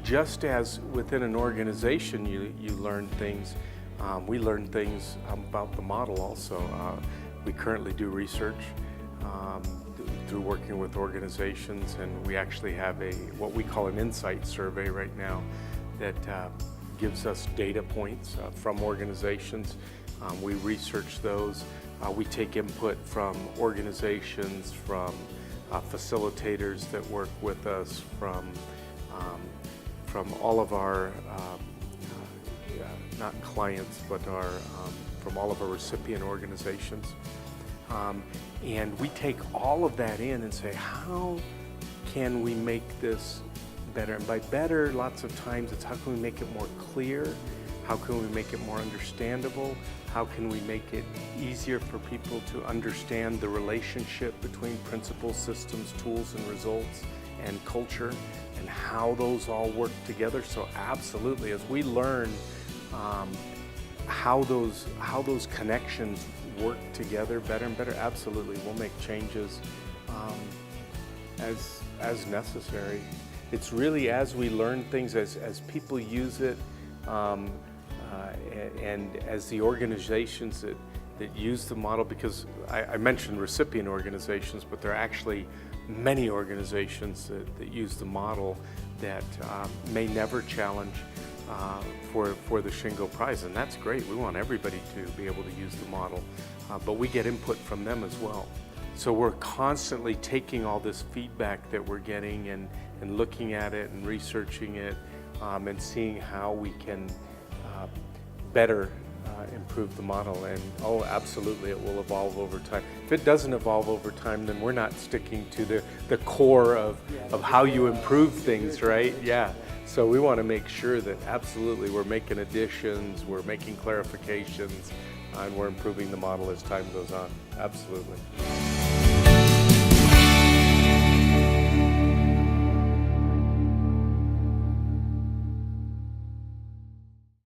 Just as within an organization you learn things, we learn things about the model also. We currently do research through working with organizations, and we actually have what we call an insight survey right now that gives us data points from organizations. We research those. We take input from organizations, from facilitators that work with us, from all of our, not clients, but from all of our recipient organizations. And we take all of that in and say, how can we make this better? And by better, lots of times it's how can we make it more clear? How can we make it more understandable? How can we make it easier for people to understand the relationship between principles, systems, tools, and results, and culture, and how those all work together? So absolutely, as we learn how those connections work together better and better, absolutely, we'll make changes as necessary. It's really as we learn things, as people use it, and as the organizations that use the model, because I mentioned recipient organizations, but there are actually many organizations that use the model that may never challenge for the Shingo Prize, and that's great. We want everybody to be able to use the model, but we get input from them as well. So we're constantly taking all this feedback that we're getting and looking at it and researching it, and seeing how we can better improve the model. And oh, absolutely, it will evolve over time. If it doesn't evolve over time, then we're not sticking to the core of how you improve things, right? Yeah. So we want to make sure that absolutely we're making additions, we're making clarifications, and we're improving the model as time goes on. Absolutely.